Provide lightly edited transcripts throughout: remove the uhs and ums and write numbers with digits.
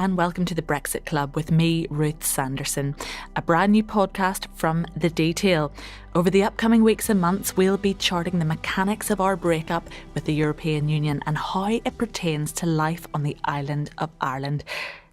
and welcome to the Brexit Club with me, Ruth Sanderson, a brand new podcast from The Detail. Over the upcoming weeks and months, we'll be charting the mechanics of our breakup with the European Union and how it pertains to life on the island of Ireland.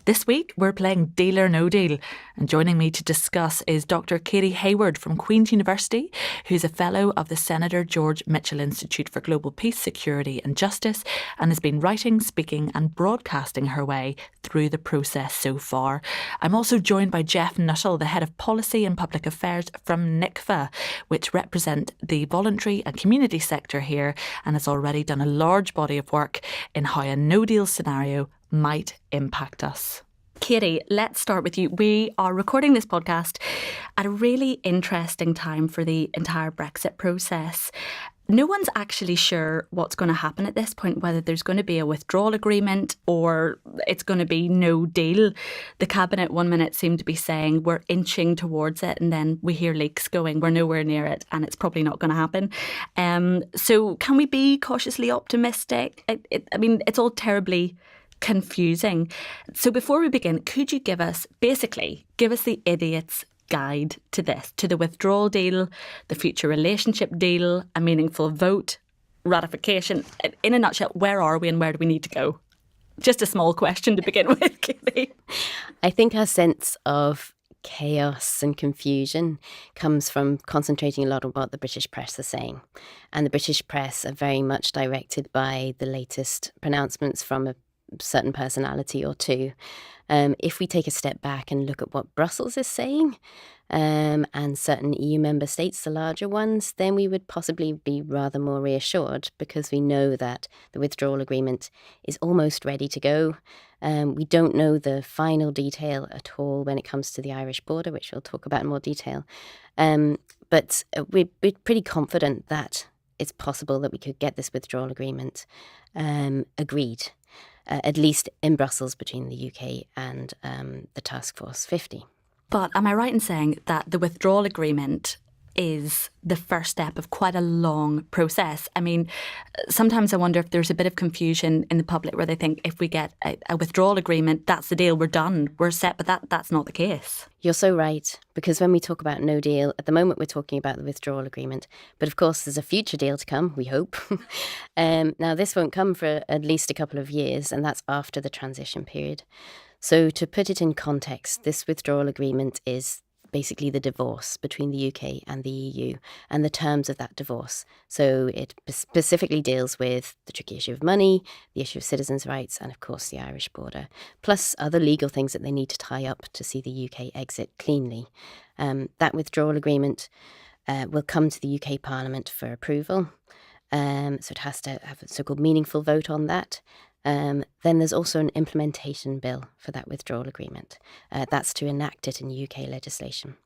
This week, we're playing Deal or No Deal, and joining me to discuss is Dr. Katy Hayward from Queen's University, who's a fellow of the Senator George Mitchell Institute for Global Peace, Security and Justice, and has been writing, speaking and broadcasting her way through the process so far. I'm also joined by Geoff Nuttall, the Head of Policy and Public Affairs from NICVA, which represent the voluntary and community sector here, and has already done a large body of work in how a no-deal scenario might impact us. Katy, let's start with you. We are recording this podcast at a really interesting time for the entire Brexit process. No one's actually sure what's going to happen at this point, whether there's going to be a withdrawal agreement or it's going to be no deal. The Cabinet 1 minute seemed to be saying we're inching towards it, and then we hear leaks going, we're nowhere near it, and it's probably not going to happen. So can we be cautiously optimistic? It's all terribly confusing. So before we begin, could you give us the idiot's guide to this, to the withdrawal deal, the future relationship deal, a meaningful vote, ratification? In a nutshell, where are we and where do we need to go? Just a small question to begin with, Katy. I think our sense of chaos and confusion comes from concentrating a lot on what the British press are saying. And the British press are very much directed by the latest pronouncements from a certain personality or two. If we take a step back and look at what Brussels is saying, and certain EU member states, the larger ones, then we would possibly be rather more reassured, because we know that the withdrawal agreement is almost ready to go. We don't know the final detail at all when it comes to the Irish border, which we'll talk about in more detail. But we're pretty confident that it's possible that we could get this withdrawal agreement agreed. At least in Brussels, between the UK and the Task Force 50. But am I right in saying that the withdrawal agreement is the first step of quite a long process? I mean, sometimes I wonder if there's a bit of confusion in the public where they think if we get a withdrawal agreement, that's the deal, we're done, we're set, but that's not the case. You're so right, because when we talk about no deal, at the moment we're talking about the withdrawal agreement, but of course there's a future deal to come, we hope. Now this won't come for at least a couple of years, and that's after the transition period. So to put it in context, this withdrawal agreement is basically the divorce between the UK and the EU and the terms of that divorce. So it specifically deals with the tricky issue of money, the issue of citizens' rights, and of course the Irish border, plus other legal things that they need to tie up to see the UK exit cleanly. That withdrawal agreement will come to the UK Parliament for approval. So it has to have a so-called meaningful vote on that. Then there's also an implementation bill for that withdrawal agreement. That's to enact it in UK legislation.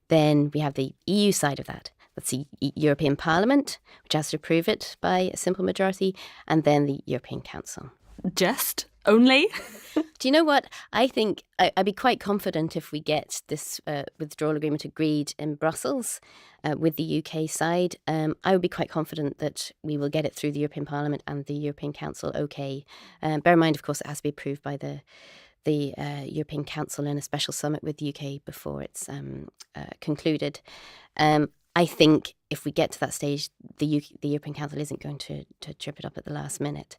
Then we have the EU side of that. That's the European Parliament, which has to approve it by a simple majority, and then the European Council. Just only? Do you know what? I think I'd be quite confident if we get this withdrawal agreement agreed in Brussels with the UK side. I would be quite confident that we will get it through the European Parliament and the European Council okay. Bear in mind, of course, it has to be approved by the European Council in a special summit with the UK before it's concluded. I think if we get to that stage, the European Council isn't going to trip it up at the last minute.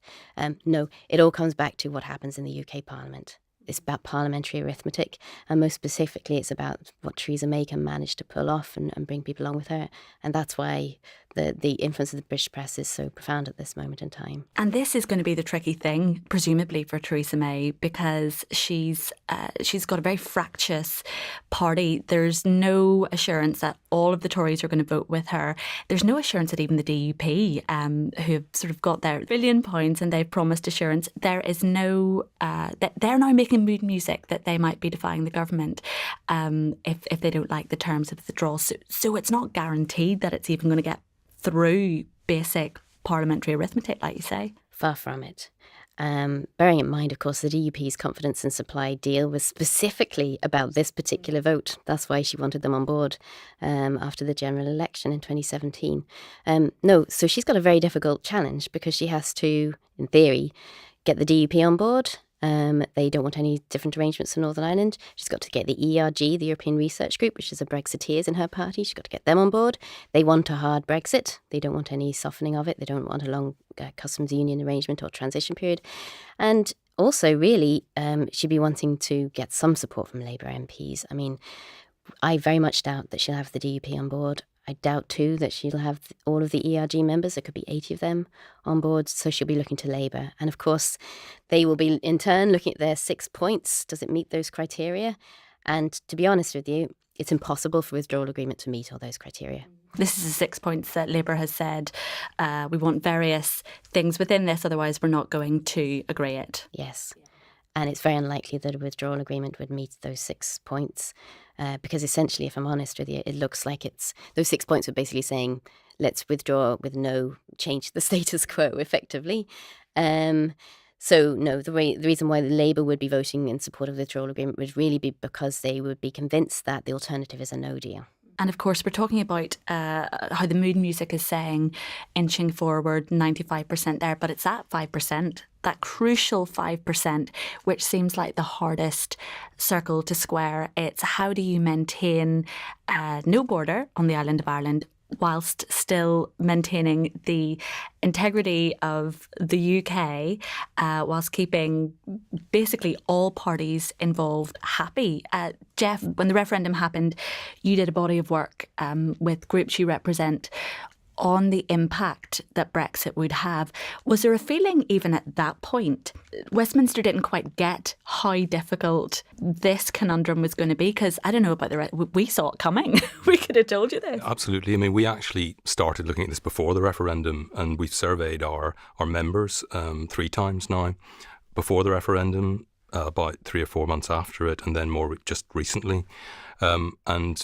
No, it all comes back to what happens in the UK Parliament. It's about parliamentary arithmetic, and most specifically, it's about what Theresa May can manage to pull off and bring people along with her. And that's why the influence of the British press is so profound at this moment in time. And this is going to be the tricky thing, presumably, for Theresa May, because she's got a very fractious party. There's no assurance that all of the Tories are going to vote with her. There's no assurance that even the DUP, who have sort of got their £1 billion and they've promised assurance, there is no, that they're now making mood music that they might be defying the government if they don't like the terms of the withdrawal. So it's not guaranteed that it's even going to get through basic parliamentary arithmetic, like you say. Far from it. Bearing in mind, of course, the DUP's confidence and supply deal was specifically about this particular vote. That's why she wanted them on board after the general election in 2017. So she's got a very difficult challenge because she has to, in theory, get the DUP on board They don't want any different arrangements for Northern Ireland. She's got to get the ERG, the European Research Group, which is a Brexiteers in her party. She's got to get them on board. They want a hard Brexit. They don't want any softening of it. They don't want a long customs union arrangement or transition period. And also, really, she'd be wanting to get some support from Labour MPs. I mean, I very much doubt that she'll have the DUP on board. I doubt too that she'll have all of the ERG members. There could be 80 of them on board, so she'll be looking to Labour. And of course, they will be in turn looking at their 6 points. Does it meet those criteria? And to be honest with you, it's impossible for withdrawal agreement to meet all those criteria. This is the 6 points that Labour has said. We want various things within this, otherwise we're not going to agree it. Yes. And it's very unlikely that a withdrawal agreement would meet those 6 points. Because essentially, if I'm honest with you, it looks like those 6 points were basically saying, let's withdraw with no change to the status quo, effectively. So, no, the reason why the Labour would be voting in support of the withdrawal agreement would really be because they would be convinced that the alternative is a no deal. And of course, we're talking about how the mood music is saying inching forward 95% there, but it's that 5%, that crucial 5%, which seems like the hardest circle to square. It's how do you maintain no border on the island of Ireland whilst still maintaining the integrity of the UK, whilst keeping basically all parties involved happy. Geoff, when the referendum happened, you did a body of work with groups you represent on the impact that Brexit would have. Was there a feeling even at that point, Westminster didn't quite get how difficult this conundrum was going to be? Because I don't know about the rest, we saw it coming. We could have told you this. Absolutely. I mean, we actually started looking at this before the referendum, and we've surveyed our members 3 times now. Before the referendum, about 3 or 4 months after it, and then more just recently. And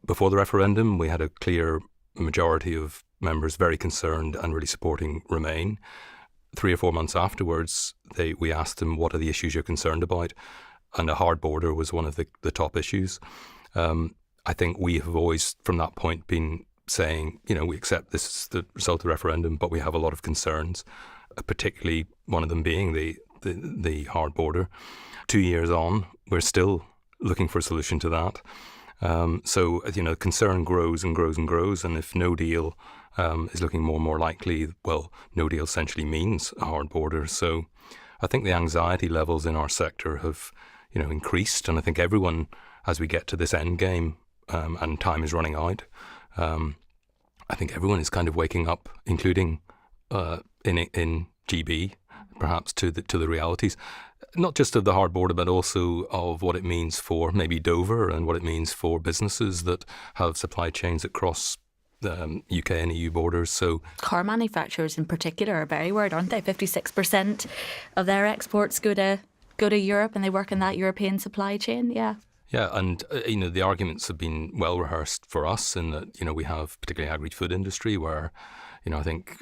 before the referendum, we had a clear majority of members very concerned and really supporting Remain. 3 or 4 months afterwards, we asked them, what are the issues you're concerned about? And a hard border was one of the top issues. I think we have always, from that point, been saying, we accept this is the result of the referendum, but we have a lot of concerns, particularly one of them being the hard border. 2 years on, we're still looking for a solution to that. So, concern grows and grows and grows. And if no deal is looking more and more likely, well, no deal essentially means a hard border. So I think the anxiety levels in our sector have, increased. And I think everyone, as we get to this end game and time is running out, I think everyone is kind of waking up, including in GB, perhaps to the realities. Not just of the hard border, but also of what it means for maybe Dover and what it means for businesses that have supply chains that cross UK and EU borders. So car manufacturers in particular are very worried, aren't they? 56% of their exports go to Europe, and they work in that European supply chain. Yeah. Yeah, and the arguments have been well rehearsed for us in that we have particularly agri-food industry where I think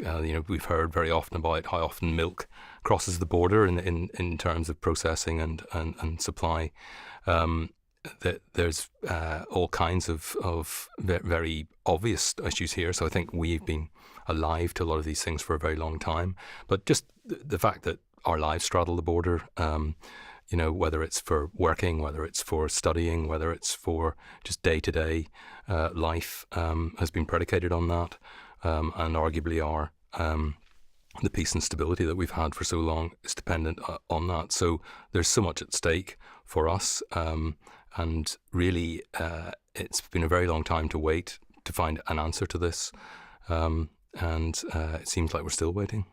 we've heard very often about how often milk crosses the border in terms of processing and supply. That there's all kinds of very obvious issues here. So I think we've been alive to a lot of these things for a very long time. But just the fact that our lives straddle the border, whether it's for working, whether it's for studying, whether it's for just day-to-day life, has been predicated on that. And arguably the peace and stability that we've had for so long is dependent on that. So there's so much at stake for us. And really, it's been a very long time to wait to find an answer to this. And it seems like we're still waiting.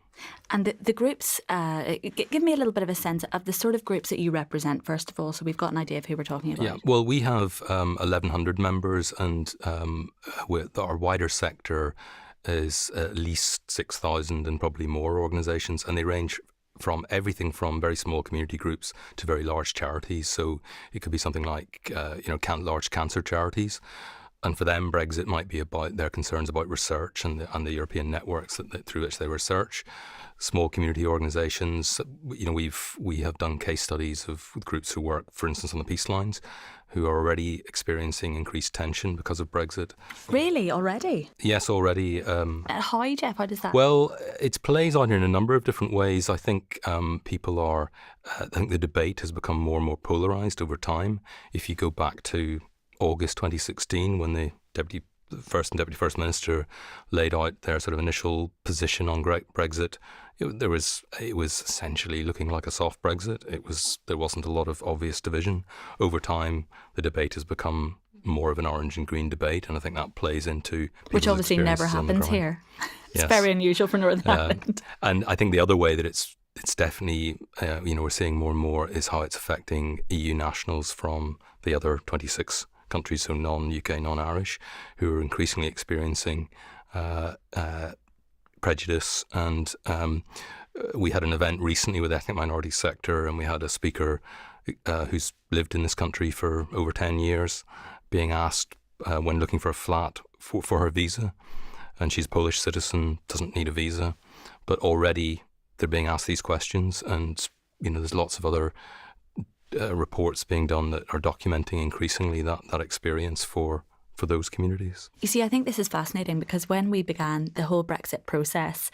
And the groups, give me a little bit of a sense of the sort of groups that you represent, first of all, so we've got an idea of who we're talking about. Yeah, well, we have 1,100 members, and with our wider sector is at least 6,000 and probably more organisations, and they range from everything from very small community groups to very large charities. So it could be something like large cancer charities, and for them Brexit might be about their concerns about research and the European networks through which they research. Small community organisations, we have done case studies with groups who work, for instance, on the peace lines, who are already experiencing increased tension because of Brexit. Really? Already? Yes, already. How, Geoff? How does that? Well, it plays out in a number of different ways. I think people are. I think the debate has become more and more polarised over time. If you go back to August 2016, when the First and Deputy First Minister laid out their sort of initial position on Brexit, it was essentially looking like a soft Brexit. There wasn't a lot of obvious division. Over time, the debate has become more of an orange and green debate, and I think that plays into which obviously never happens here. It's very unusual for Northern Ireland. And I think the other way that it's definitely we're seeing more and more is how it's affecting EU nationals from the other 26 countries, so non-UK, non-Irish, who are increasingly experiencing prejudice. And we had an event recently with the ethnic minority sector, and we had a speaker who's lived in this country for over 10 years being asked when looking for a flat for her visa, and she's a Polish citizen, doesn't need a visa, but already they're being asked these questions. And there's lots of other reports being done that are documenting increasingly that experience for those communities. You see, I think this is fascinating because when we began the whole Brexit process,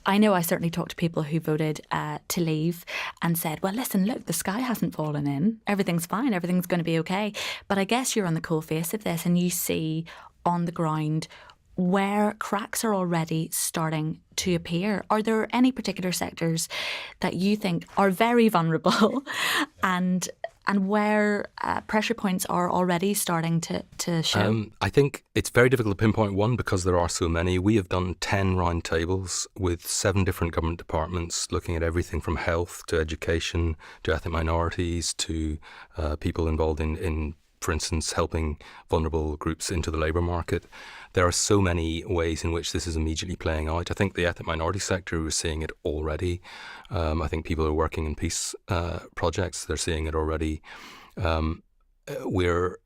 I know I certainly talked to people who voted to leave and said, well, listen, look, the sky hasn't fallen in. Everything's fine. Everything's going to be okay. But I guess you're on the cold face of this and you see on the ground where cracks are already starting to appear. Are there any particular sectors that you think are very vulnerable and where pressure points are already starting to show? I think it's very difficult to pinpoint one because there are so many. We have done 10 round tables with 7 different government departments looking at everything from health to education to ethnic minorities to people involved in, for instance, helping vulnerable groups into the labour market. There are so many ways in which this is immediately playing out. I think the ethnic minority sector is seeing it already. I think people who are working in peace projects, they're seeing it already. We're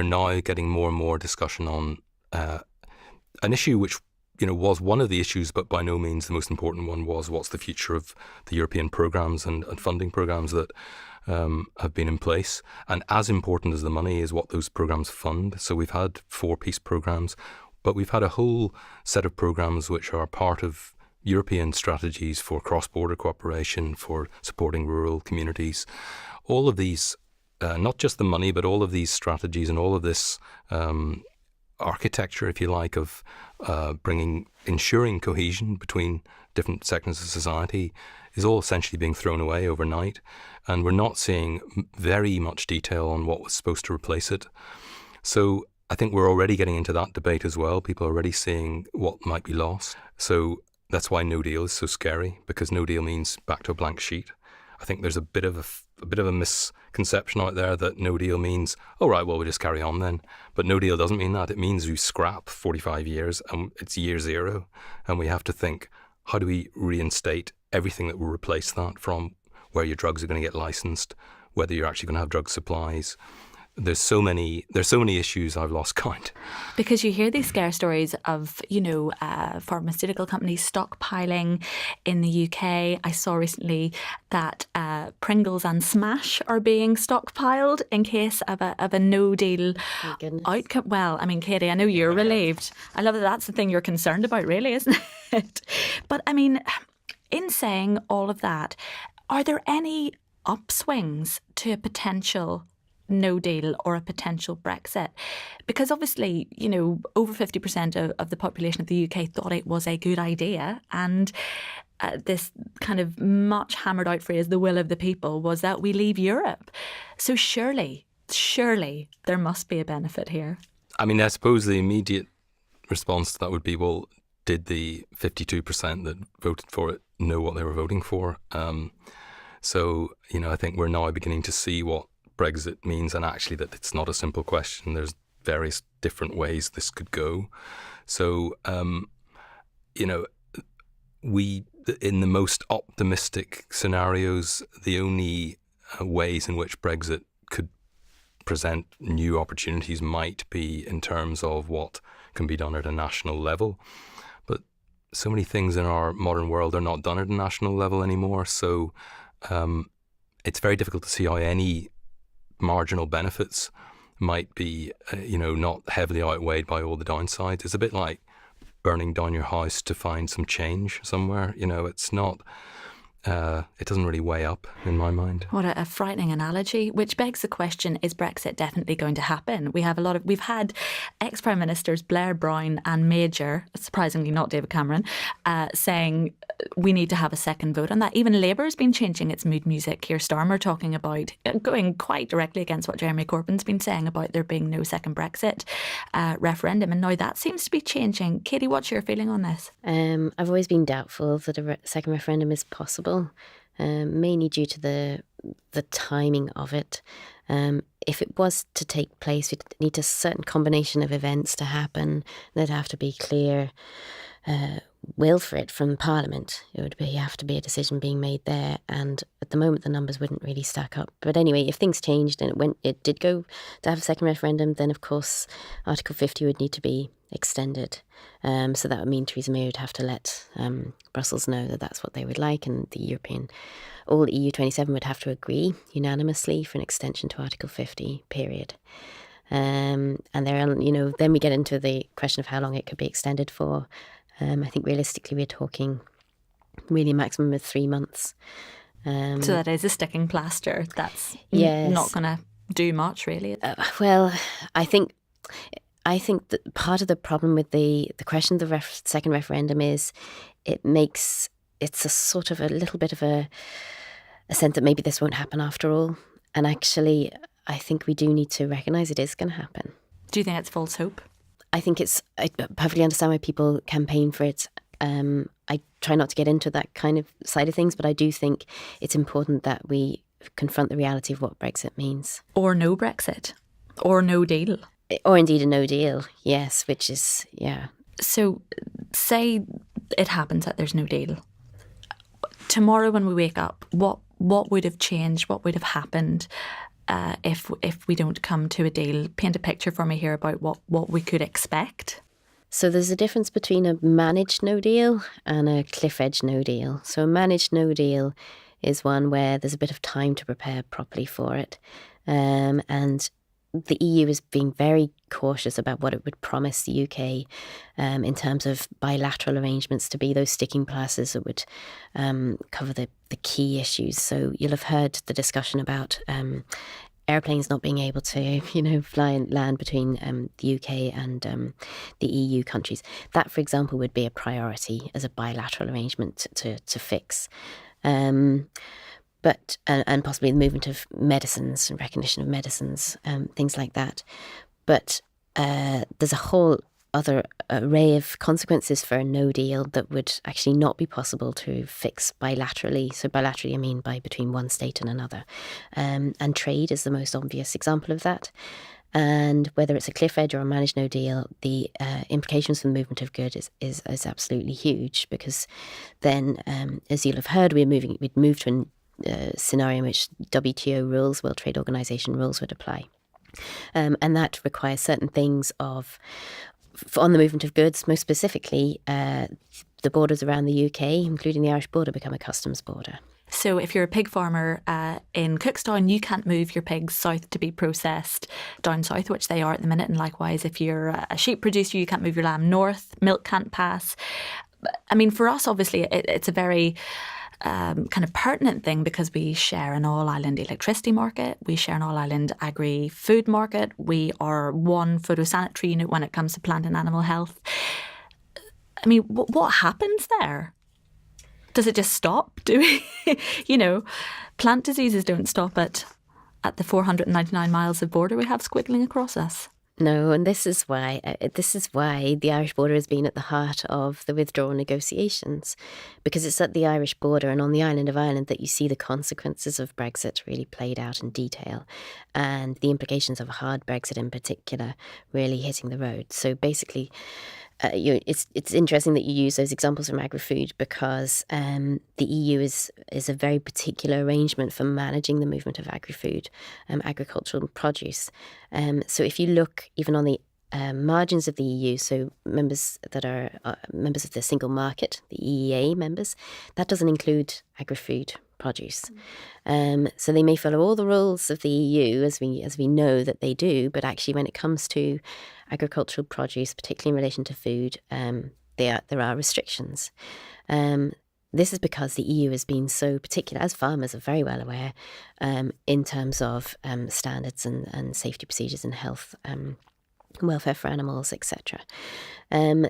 now getting more and more discussion on an issue which was one of the issues, but by no means the most important one, was what's the future of the European programmes and funding programmes that have been in place. And as important as the money is what those programmes fund. So we've had 4 peace programmes, but we've had a whole set of programmes which are part of European strategies for cross-border cooperation, for supporting rural communities. All of these, not just the money, but all of these strategies and all of this architecture, if you like, of ensuring cohesion between different segments of society is all essentially being thrown away overnight. And we're not seeing very much detail on what was supposed to replace it. So I think we're already getting into that debate as well. People are already seeing what might be lost. So that's why no deal is so scary, because no deal means back to a blank sheet. I think there's a bit of a misconception out there that no deal means, oh right, well we'll just carry on then. But no deal doesn't mean that. It means we scrap 45 years and it's year 0, and we have to think, how do we reinstate everything that will replace that, from where your drugs are going to get licensed, whether you're actually going to have drug supplies. There's so many issues, I've lost count. Because you hear these scare stories of, pharmaceutical companies stockpiling in the UK. I saw recently that Pringles and Smash are being stockpiled in case of a no deal outcome. Well, I mean, Katy, I know you're relieved. I love that that's the thing you're concerned about, really, isn't it? But I mean, in saying all of that, are there any upswings to a potential no deal or a potential Brexit? Because obviously, over 50% of the population of the UK thought it was a good idea, and this kind of much hammered out phrase, the will of the people, was that we leave Europe. So surely there must be a benefit here. I mean, I suppose the immediate response to that would be, well, did the 52% that voted for it know what they were voting for? So, I think we're now beginning to see what Brexit means, and actually that it's not a simple question. There's various different ways this could go. So, we, in the most optimistic scenarios, the only ways in which Brexit could present new opportunities might be in terms of what can be done at a national level. But so many things in our modern world are not done at a national level anymore. So it's very difficult to see how any marginal benefits might be, not heavily outweighed by all the downsides. It's a bit like burning down your house to find some change somewhere. It's not. It doesn't really weigh up in my mind. What a frightening analogy, which begs the question, is Brexit definitely going to happen? We've had ex-Prime Ministers Blair, Brown and Major, surprisingly not David Cameron, saying we need to have a second vote on that. Even Labour has been changing its mood music. Keir Starmer talking about, going quite directly against what Jeremy Corbyn's been saying about there being no second Brexit referendum. And now that seems to be changing. Katy, what's your feeling on this? I've always been doubtful that a second referendum is possible. Mainly due to the timing of it. If it was to take place, we'd need a certain combination of events to happen. There'd have to be clear will for it from Parliament. It would have to be a decision being made there, and at the moment the numbers wouldn't really stack up. But anyway, if things changed and it did go to have a second referendum, then of course Article 50 would need to be extended. So that would mean Theresa May would have to let Brussels know that that's what they would like, and all EU 27 would have to agree unanimously for an extension to Article 50, period. And then we get into the question of how long it could be extended for. I think realistically we're talking really a maximum of 3 months. So that is a sticking plaster. That's yes. Not going to do much, really. Well, I think that part of the problem with the question of the second referendum is it's a sort of a little bit of a sense that maybe this won't happen after all. And actually, I think we do need to recognise it is going to happen. Do you think it's false hope? I perfectly understand why people campaign for it. I try not to get into that kind of side of things, but I do think it's important that we confront the reality of what Brexit means. Or no Brexit. Or no deal. Or indeed a no deal, yes, which is, yeah. So say it happens that there's no deal. Tomorrow when we wake up, what would have changed? What would have happened if we don't come to a deal? Paint a picture for me here about what we could expect. So there's a difference between a managed no deal and a cliff edge no deal. So a managed no deal is one where there's a bit of time to prepare properly for it. And the EU is being very cautious about what it would promise the UK in terms of bilateral arrangements to be those sticking plasters that would cover the key issues. So you'll have heard the discussion about airplanes not being able to, fly and land between the UK and the EU countries. That, for example, would be a priority as a bilateral arrangement to fix. But and possibly the movement of medicines and recognition of medicines, things like that. But there's a whole other array of consequences for a no deal that would actually not be possible to fix bilaterally. So bilaterally, I mean by between one state and another. And trade is the most obvious example of that. And whether it's a cliff edge or a managed no deal, the implications for the movement of goods is absolutely huge, because then, as you'll have heard, we'd move to a scenario in which WTO rules, World Trade Organization rules, would apply. And that requires certain things on the movement of goods, most specifically the borders around the UK, including the Irish border, become a customs border. So if you're a pig farmer in Cookstown, you can't move your pigs south to be processed down south, which they are at the minute. And likewise, if you're a sheep producer, you can't move your lamb north. Milk can't pass. I mean, for us, obviously, it's a very kind of pertinent thing, because we share an all-island electricity market, we share an all-island agri-food market, we are one phytosanitary unit when it comes to plant and animal health. I mean, what happens there? Does it just stop? Do we, plant diseases don't stop at the 499 miles of border we have squiggling across us. No, and this is why the Irish border has been at the heart of the withdrawal negotiations, because it's at the Irish border and on the island of Ireland that you see the consequences of Brexit really played out in detail, and the implications of a hard Brexit in particular really hitting the road. So basically, it's interesting that you use those examples from agri-food, because the EU is a very particular arrangement for managing the movement of agri-food, agricultural produce. So if you look even on the margins of the EU, so members that are members of the single market, the EEA members, that doesn't include agri-food produce. So they may follow all the rules of the EU, as we know that they do, but actually when it comes to agricultural produce, particularly in relation to food, there are restrictions. This is because the EU has been so particular, as farmers are very well aware, in terms of standards and safety procedures and health welfare for animals, etc.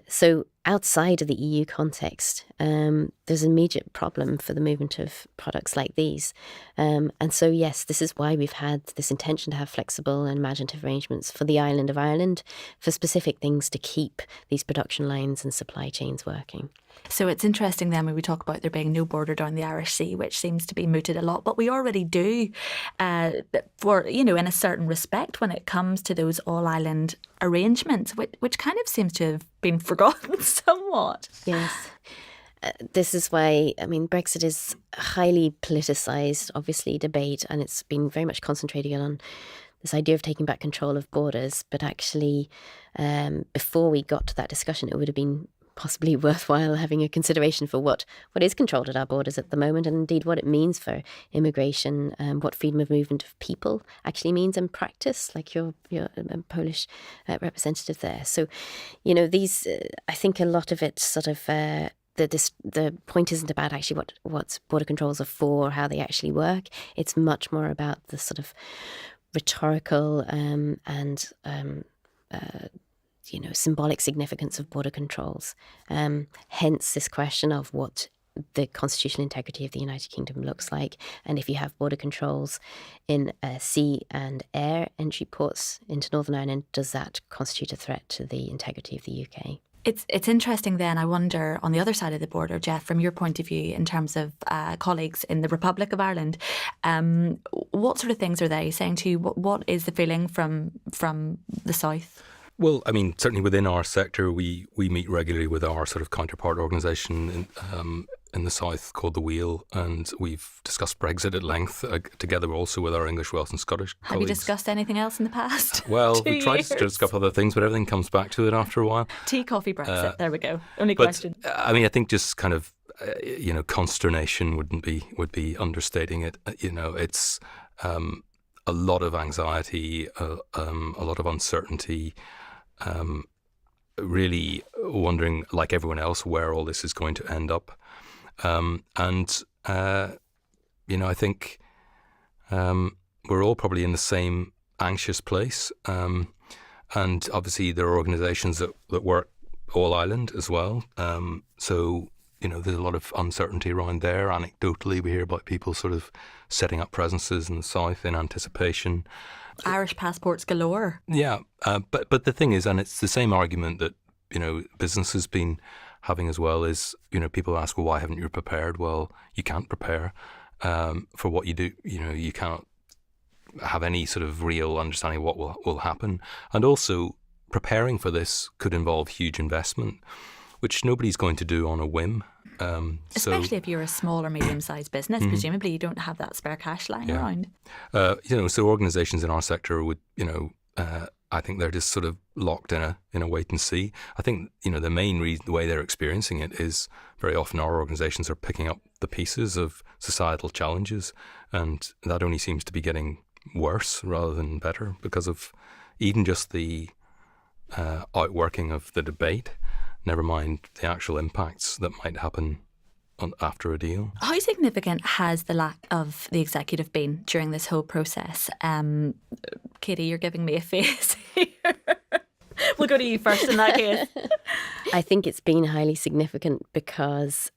So outside of the EU context, there's an immediate problem for the movement of products like these. And so, yes, this is why we've had this intention to have flexible and imaginative arrangements for the island of Ireland for specific things to keep these production lines and supply chains working. So it's interesting then when we talk about there being no border down the Irish Sea, which seems to be mooted a lot, but we already do for, in a certain respect when it comes to those all-island arrangements, which kind of seems to have been forgotten somewhat. Yes. This is why, Brexit is a highly politicised, obviously, debate, and it's been very much concentrating on this idea of taking back control of borders. But actually, before we got to that discussion, it would have been possibly worthwhile having a consideration for what is controlled at our borders at the moment, and indeed what it means for immigration, what freedom of movement of people actually means in practice, like your Polish representative there. So, these, I think a lot of it sort of, the point isn't about actually what border controls are for, how they actually work. It's much more about the sort of rhetorical and symbolic significance of border controls. Hence this question of what the constitutional integrity of the United Kingdom looks like. And if you have border controls in sea and air entry ports into Northern Ireland, does that constitute a threat to the integrity of the UK? It's interesting then, I wonder, on the other side of the border, Geoff, from your point of view, in terms of colleagues in the Republic of Ireland, what sort of things are they saying to you? What is the feeling from the south? Well, certainly within our sector, we meet regularly with our sort of counterpart organisation in the south called The Wheel, and we've discussed Brexit at length, together also with our English, Welsh and Scottish colleagues. Have you discussed anything else in the past? Well, we tried to discuss other things, but everything comes back to it after a while. Tea, coffee, Brexit, there we go. Only question. I think just kind of, consternation would be understating it. It's a lot of anxiety, a lot of uncertainty, really wondering, like everyone else, where all this is going to end up. I think we're all probably in the same anxious place. And obviously there are organisations that work all island as well. So, there's a lot of uncertainty around there. Anecdotally, we hear about people sort of setting up presences in the south in anticipation. Irish passports galore. Yeah, but the thing is, and it's the same argument that, business has been having as well, is, people ask, well, why haven't you prepared? Well, you can't prepare for what you do. You can't have any sort of real understanding of what will happen. And also, preparing for this could involve huge investment, which nobody's going to do on a whim. Especially if you're a small or medium-sized business, presumably you don't have that spare cash lying around. So organisations in our sector would, I think they're just sort of locked in a wait and see. I think, the main reason, the way they're experiencing it is very often our organisations are picking up the pieces of societal challenges, and that only seems to be getting worse rather than better because of even just the outworking of the debate. Never mind the actual impacts that might happen after a deal. How significant has the lack of the executive been during this whole process? Katy, you're giving me a face here. We'll go to you first in that case. I think it's been highly significant because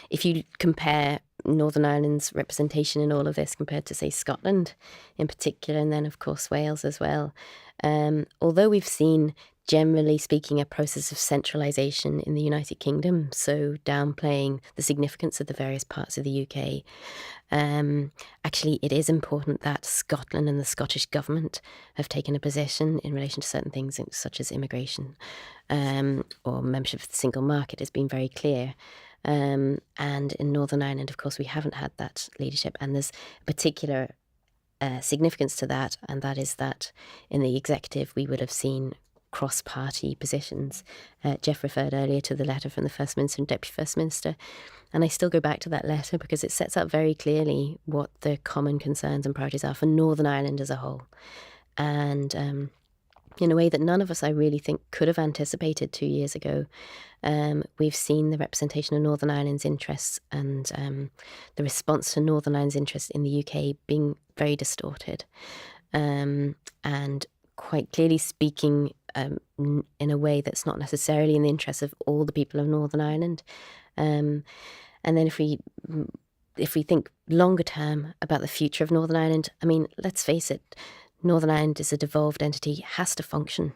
if you compare Northern Ireland's representation in all of this compared to, say, Scotland in particular, and then, of course, Wales as well, although we've seen, generally speaking, a process of centralisation in the United Kingdom, so downplaying the significance of the various parts of the UK. Actually, it is important that Scotland and the Scottish government have taken a position in relation to certain things such as immigration or membership of the single market has been very clear. And in Northern Ireland, of course, we haven't had that leadership, and there's a particular significance to that, and that is that in the executive we would have seen cross-party positions. Geoff referred earlier to the letter from the First Minister and Deputy First Minister, and I still go back to that letter because it sets out very clearly what the common concerns and priorities are for Northern Ireland as a whole. And in a way that none of us, I really think, could have anticipated 2 years ago, we've seen the representation of Northern Ireland's interests and the response to Northern Ireland's interests in the UK being very distorted, and quite clearly speaking in a way that's not necessarily in the interests of all the people of Northern Ireland. And then if we think longer term about the future of Northern Ireland, I mean, let's face it, Northern Ireland is a devolved entity, has to function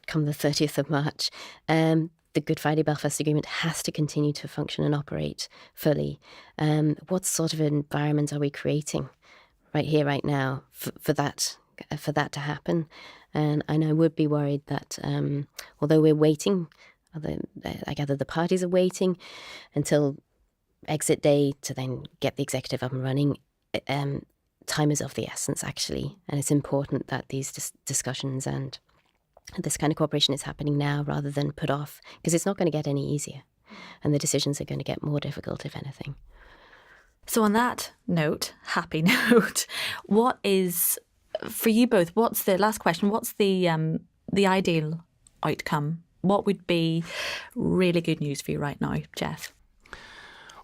come the 30th of March. The Good Friday Belfast Agreement has to continue to function and operate fully. What sort of environment are we creating right here, right now, for that to happen? And I would be worried that although we're waiting, I gather the parties are waiting until exit day to then get the executive up and running. Time is of the essence, actually, and it's important that these discussions and this kind of cooperation is happening now rather than put off, because it's not going to get any easier, and the decisions are going to get more difficult, if anything. So on that note, happy note, what is, for you both, what's the last question, what's the ideal outcome? What would be really good news for you right now, Geoff?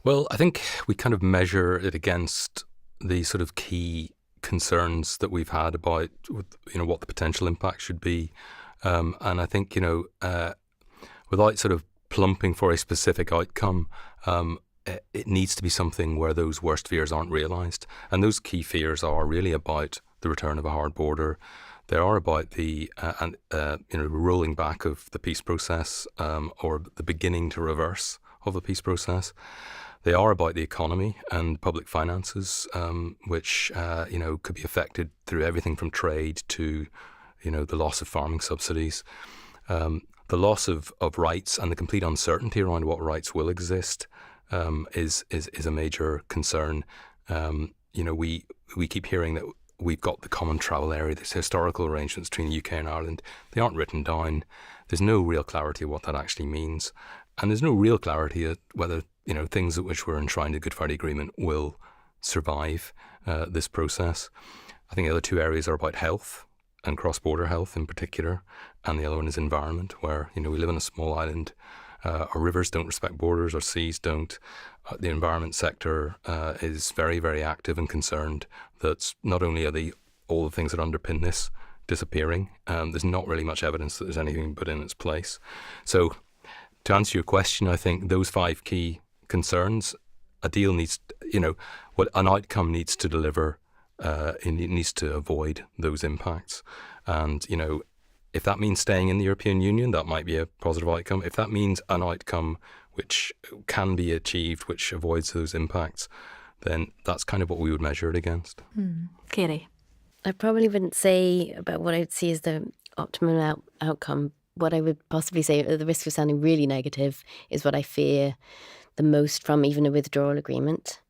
Well, I think we kind of measure it against the sort of key concerns that we've had about, what the potential impact should be. And I think, without sort of plumping for a specific outcome, it needs to be something where those worst fears aren't realised. And those key fears are really about the return of a hard border. They are about the rolling back of the peace process, or the beginning to reverse of the peace process. They are about the economy and public finances, which could be affected through everything from trade to the loss of farming subsidies, the loss of rights, and the complete uncertainty around what rights will exist is a major concern. We keep hearing that we've got the common travel area, this historical arrangements between the UK and Ireland. They aren't written down. There's no real clarity of what that actually means. And there's no real clarity of whether, things at which we're enshrined in the Good Friday Agreement will survive this process. I think the other two areas are about health and cross-border health in particular, and the other one is environment, where, we live in a small island. Our rivers don't respect borders, our seas don't. The environment sector is very, very active and concerned that not only are all the things that underpin this disappearing, there's not really much evidence that there's anything put in its place. So to answer your question, I think those 5 key concerns, a deal needs, what an outcome needs to deliver, it needs to avoid those impacts. And, if that means staying in the European Union, that might be a positive outcome. If that means an outcome which can be achieved, which avoids those impacts, then that's kind of what we would measure it against. Katy? I probably wouldn't say about what I would see as the optimum outcome. What I would possibly say, at the risk of sounding really negative, is what I fear the most from even a withdrawal agreement.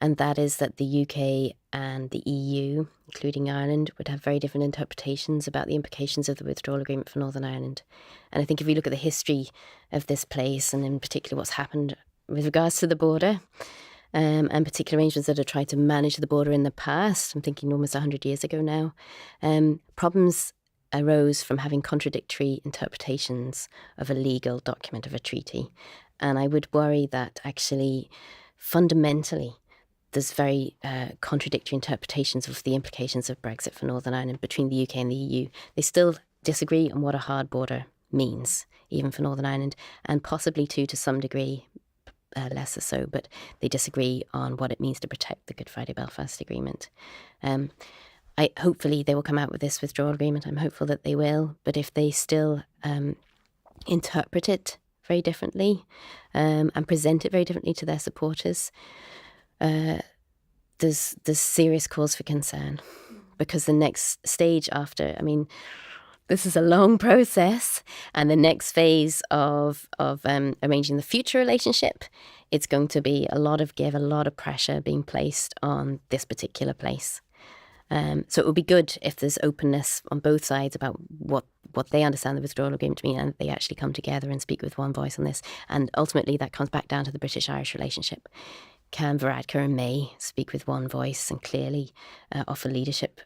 And that is that the UK and the EU, including Ireland, would have very different interpretations about the implications of the withdrawal agreement for Northern Ireland. And I think if you look at the history of this place, and in particular what's happened with regards to the border, and particular arrangements that have tried to manage the border in the past, I'm thinking almost 100 years ago now, problems arose from having contradictory interpretations of a legal document, of a treaty. And I would worry that actually, fundamentally, there's very contradictory interpretations of the implications of Brexit for Northern Ireland between the UK and the EU. They still disagree on what a hard border means, even for Northern Ireland, and possibly too, to some degree, lesser so, but they disagree on what it means to protect the Good Friday Belfast Agreement. Hopefully they will come out with this withdrawal agreement. I'm hopeful that they will, but if they still interpret it very differently and present it very differently to their supporters, there's serious cause for concern, because the next stage after, this is a long process, and the next phase of arranging the future relationship, it's going to be a lot of give, a lot of pressure being placed on this particular place. So it would be good if there's openness on both sides about what they understand the withdrawal agreement to mean, and they actually come together and speak with one voice on this. And ultimately that comes back down to the British-Irish relationship. Can Varadkar and May speak with one voice and clearly offer leadership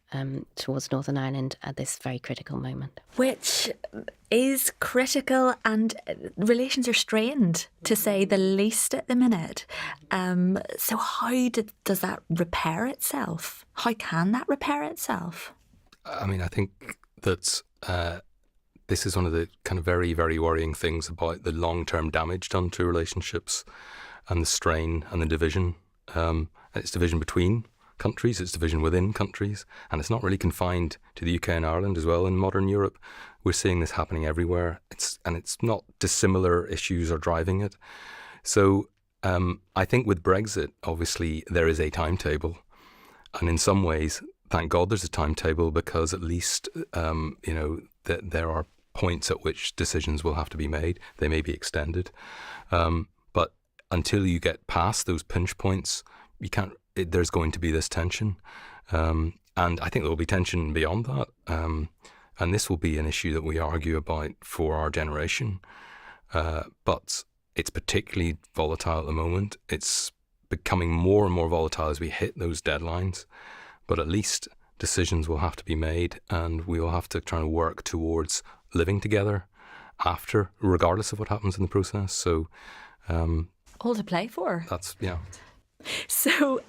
towards Northern Ireland at this very critical moment? Which is critical, and relations are strained, to say the least, at the minute. So how does that repair itself? How can that repair itself? I mean, I think that this is one of the kind of very, very worrying things about the long-term damage done to relationships and the strain and the division. It's division between countries, it's division within countries, and it's not really confined to the UK and Ireland as well. In modern Europe, we're seeing this happening everywhere. It's not dissimilar issues are driving it. So I think with Brexit, obviously, there is a timetable. And in some ways, thank God there's a timetable, because at least, that there are points at which decisions will have to be made. They may be extended. But until you get past those pinch points, there's going to be this tension. And I think there will be tension beyond that. And this will be an issue that we argue about for our generation. But it's particularly volatile at the moment. It's becoming more and more volatile as we hit those deadlines. But at least decisions will have to be made, and we will have to try and work towards living together after, regardless of what happens in the process. So all to play for. Yeah. So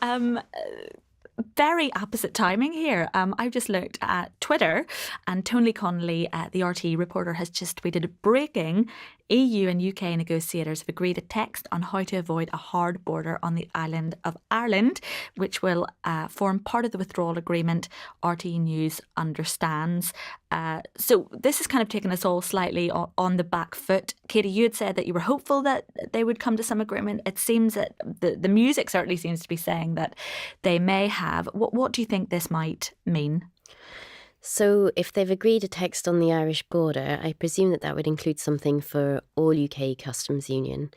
very opposite timing here. I've just looked at Twitter, and Tony Connolly, the RTE reporter, has just tweeted, breaking: EU and UK negotiators have agreed a text on how to avoid a hard border on the island of Ireland, which will form part of the withdrawal agreement, RTE News understands. So this has kind of taken us all slightly on the back foot. Katy, you had said that you were hopeful that they would come to some agreement. It seems that the music certainly seems to be saying that they may have. What do you think this might mean? So if they've agreed a text on the Irish border, I presume that would include something for all UK customs union,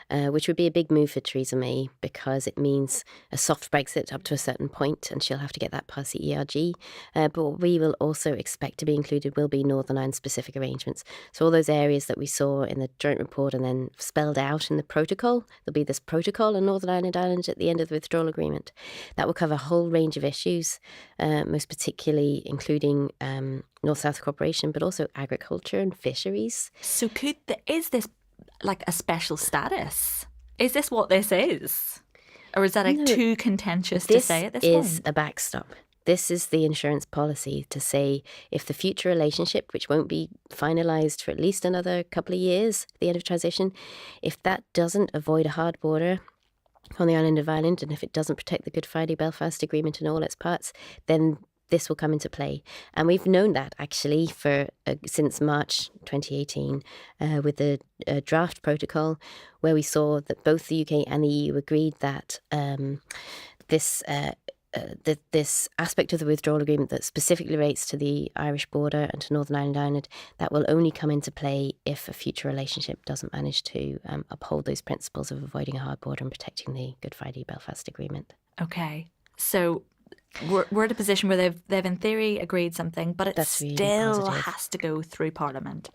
which would be a big move for Theresa May, because it means a soft Brexit up to a certain point, and she'll have to get that past the ERG. But what we will also expect to be included will be Northern Ireland specific arrangements. So all those areas that we saw in the joint report and then spelled out in the protocol, there'll be this protocol on Northern Ireland at the end of the withdrawal agreement. That will cover a whole range of issues, most particularly including North-South cooperation, but also agriculture and fisheries. So is this like a special status? Is this what this is? Or is that too contentious to say at this point? This is a backstop. This is the insurance policy to say if the future relationship, which won't be finalised for at least another couple of years, at the end of transition, if that doesn't avoid a hard border on the island of Ireland, and if it doesn't protect the Good Friday Belfast Agreement in all its parts, then this will come into play. And we've known that actually for since March 2018 with the draft protocol, where we saw that both the UK and the EU agreed that this aspect of the withdrawal agreement that specifically relates to the Irish border and to Northern Ireland, that will only come into play if a future relationship doesn't manage to uphold those principles of avoiding a hard border and protecting the Good Friday Belfast Agreement. Okay, so we're at a position where they've in theory agreed something, but it still has to go through Parliament.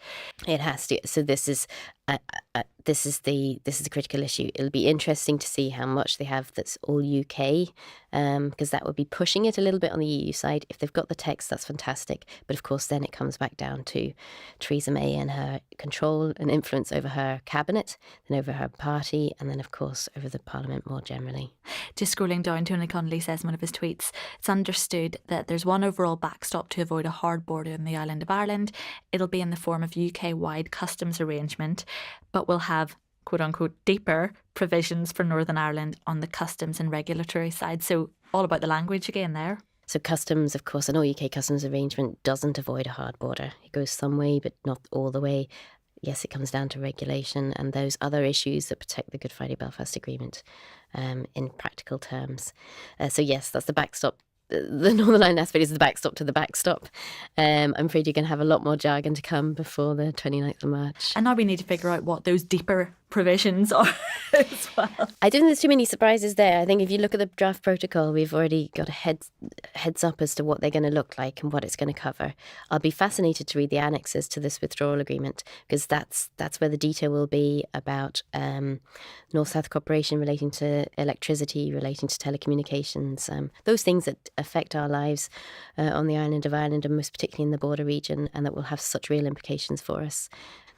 It has to. So this is the critical issue. It'll be interesting to see how much they have that's all UK, because that would be pushing it a little bit on the EU side. If they've got the text, that's fantastic. But of course, then it comes back down to Theresa May and her control and influence over her cabinet, then over her party, and then of course over the Parliament more generally. Just scrolling down, Tony Connolly says in one of his tweets, it's understood that there's one overall backstop to avoid a hard border on the island of Ireland. It'll be in the form of UK-wide customs arrangement, but we'll have quote-unquote deeper provisions for Northern Ireland on the customs and regulatory side. So all about the language again there. So customs, of course, an all UK customs arrangement doesn't avoid a hard border. It goes some way, but not all the way. Yes, it comes down to regulation and those other issues that protect the Good Friday Belfast Agreement in practical terms. So yes, that's the backstop. The Northern Ireland aspect is the backstop to the backstop. I'm afraid you're going to have a lot more jargon to come before the 29th of March. And now we need to figure out what those deeper provisions are as well. I don't think there's too many surprises there. I think if you look at the draft protocol, we've already got a heads up as to what they're going to look like and what it's going to cover. I'll be fascinated to read the annexes to this withdrawal agreement, because that's where the detail will be about North-South cooperation relating to electricity, relating to telecommunications, those things that affect our lives on the island of Ireland, and most particularly in the border region, and that will have such real implications for us.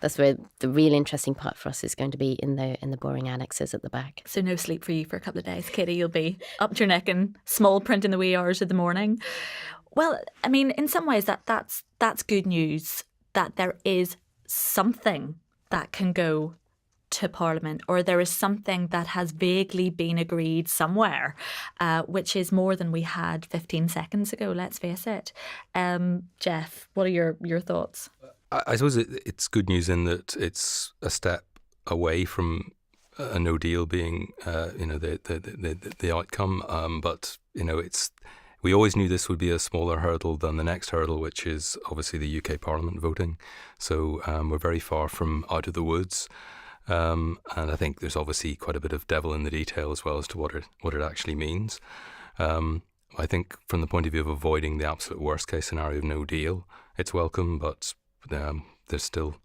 That's where the real interesting part for us is going to be in the boring annexes at the back. So no sleep for you for a couple of days, Katy. You'll be up to your neck in small print in the wee hours of the morning. Well, I mean, in some ways that's good news, that there is something that can go to Parliament, or there is something that has vaguely been agreed somewhere, which is more than we had 15 seconds ago, let's face it. Geoff, what are your thoughts? I suppose it's good news in that it's a step away from a no deal being, the outcome. But we always knew this would be a smaller hurdle than the next hurdle, which is obviously the UK Parliament voting. So we're very far from out of the woods, and I think there's obviously quite a bit of devil in the detail as well as to what it actually means. I think from the point of view of avoiding the absolute worst case scenario of no deal, it's welcome, but there's still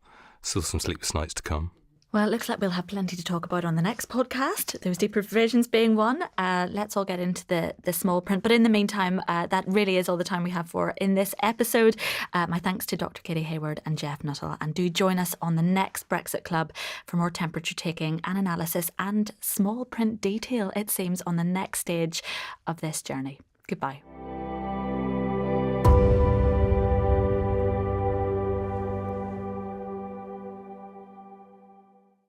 some sleepless nights to come. Well, it looks like we'll have plenty to talk about on the next podcast. Those deep provisions being one. Let's all get into the small print. But in the meantime, that really is all the time we have for in this episode. My thanks to Dr. Katy Hayward and Geoff Nuttall. And do join us on the next Brexit Club for more temperature taking and analysis and small print detail, it seems, on the next stage of this journey. Goodbye.